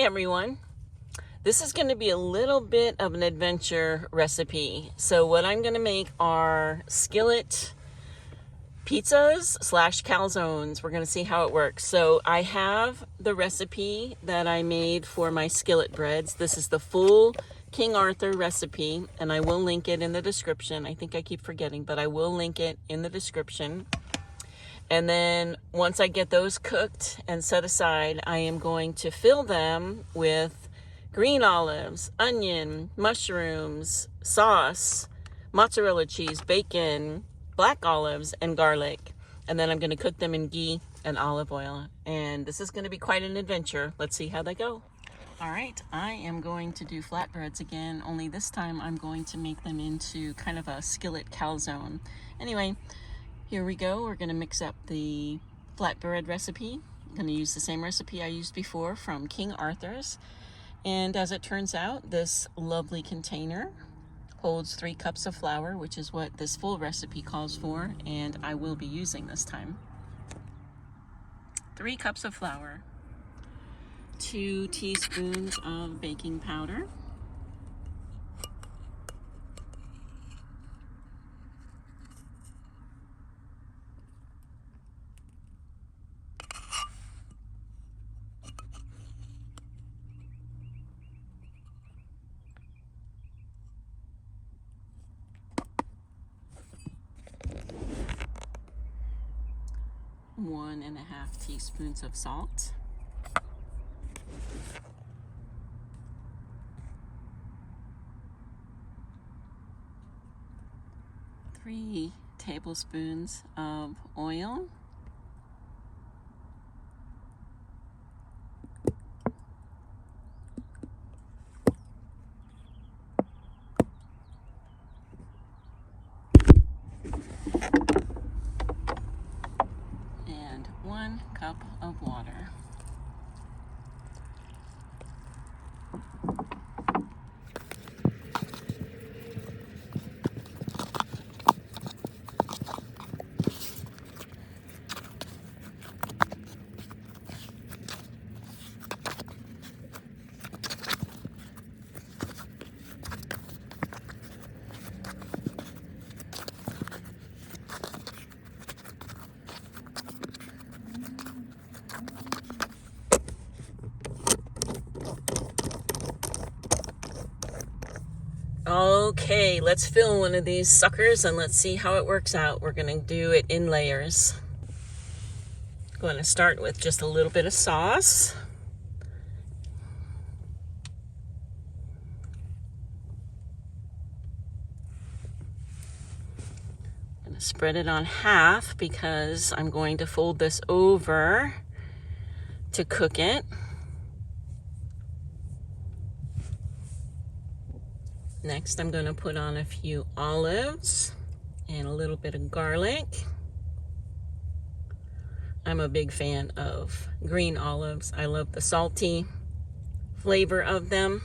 Hi everyone. This is going to be a little bit of an adventure recipe. So what I'm going to make are skillet pizzas / calzones. We're going to see how it works. So I have the recipe that I made for my skillet breads. This is the full King Arthur recipe, and I will link it in the description. I think I keep forgetting, but I will link it in the description. And then once I get those cooked and set aside, I am going to fill them with green olives, onion, mushrooms, sauce, mozzarella cheese, bacon, black olives, and garlic. And then I'm going to cook them in ghee and olive oil. And this is going to be quite an adventure. Let's see how they go. All right, I am going to do flatbreads again, only this time I'm going to make them into kind of a skillet calzone. Anyway, here we go. We're going to mix up the flatbread recipe. I'm going to use the same recipe I used before from King Arthur's. And as it turns out, this lovely container holds 3 cups of flour, which is what this full recipe calls for, and I will be using this time. 3 cups of flour, 2 teaspoons of baking powder, 1.5 teaspoons of salt, 3 tablespoons of oil, and 1 cup of water. Okay, let's fill one of these suckers and let's see how it works out. We're going to do it in layers. I'm going to start with just a little bit of sauce. I'm going to spread it on half because I'm going to fold this over to cook it. Next, I'm going to put on a few olives and a little bit of garlic. I'm a big fan of green olives. I love the salty flavor of them.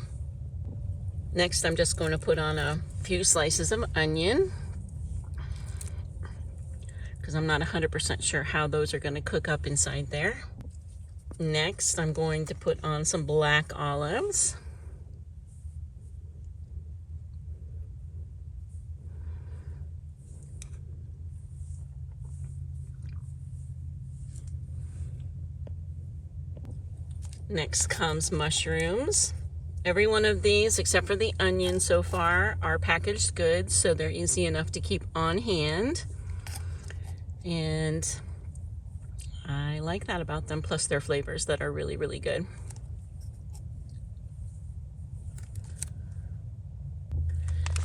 Next, I'm just going to put on a few slices of onion because I'm not 100% sure how those are going to cook up inside there. Next, I'm going to put on some black olives. Next comes mushrooms. Every one of these, except for the onion so far, are packaged goods, so they're easy enough to keep on hand. And I like that about them, plus their flavors that are really, really good.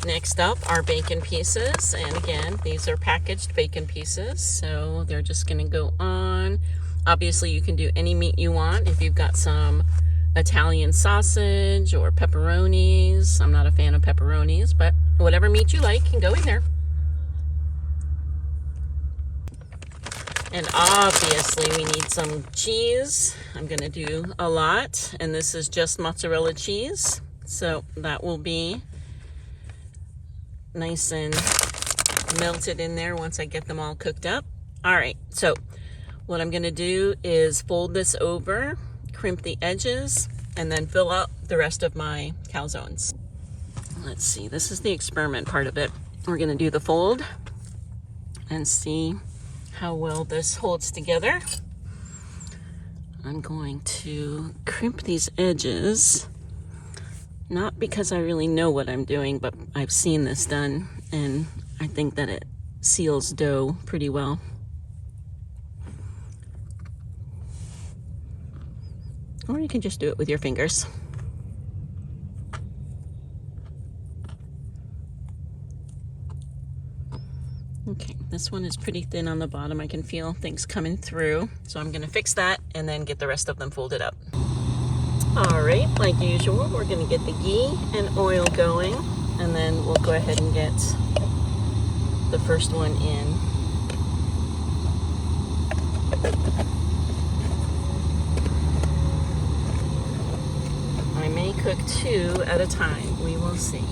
Next up are bacon pieces, and again, these are packaged bacon pieces, so they're just gonna go on. Obviously, you can do any meat you want. If you've got some Italian sausage or pepperonis, I'm not a fan of pepperonis, but whatever meat you like can go in there. And obviously, we need some cheese. I'm gonna do a lot, and this is just mozzarella cheese, so that will be nice and melted in there once I get them all cooked up. All right, so what I'm going to do is fold this over, crimp the edges, and then fill out the rest of my calzones. Let's see, this is the experiment part of it. We're gonna do the fold and see how well this holds together. I'm going to crimp these edges, not because I really know what I'm doing, but I've seen this done, and I think that it seals dough pretty well. Or you can just do it with your fingers. Okay, this one is pretty thin on the bottom. I can feel things coming through. So I'm gonna fix that and then get the rest of them folded up. All right, like usual, we're gonna get the ghee and oil going, and then we'll go ahead and get the first one in. I may cook 2 at a time. We will see.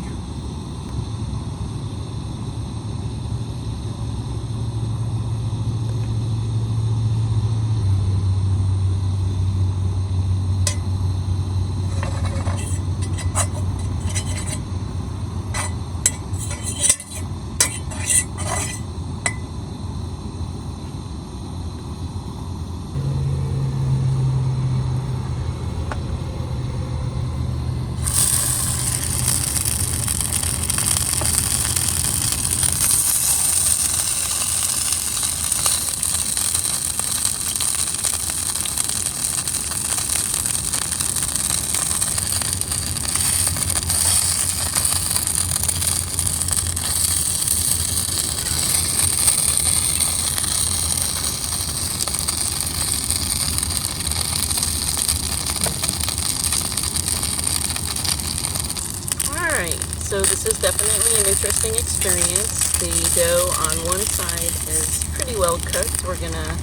So this is definitely an interesting experience. The dough on one side is pretty well cooked. We're gonna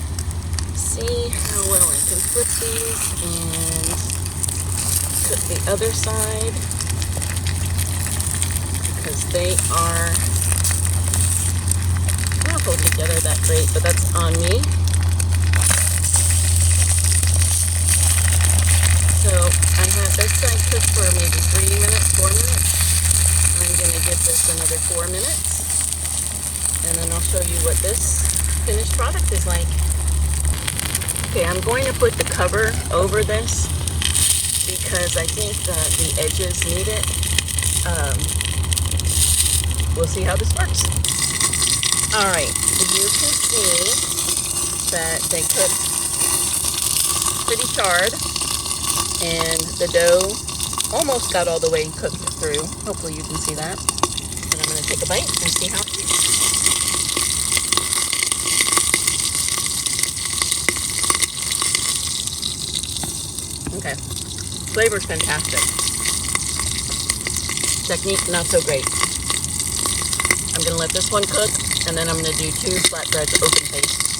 see how well I can flip these and cook the other side, because they are not hold together that great, but that's on me. So I had this side cooked for maybe 3 minutes, 4 minutes. I'm gonna give this another 4 minutes, and then I'll show you what this finished product is like. Okay, I'm going to put the cover over this because I think that the edges need it. We'll see how this works. All right, you can see that they cooked pretty charred, and the dough almost got all the way cooked through. Hopefully you can see that. And I'm going to take a bite and see how it tastes. Okay, flavor's fantastic. Technique, not so great. I'm going to let this one cook, and then I'm going to do 2 flatbreads open faced.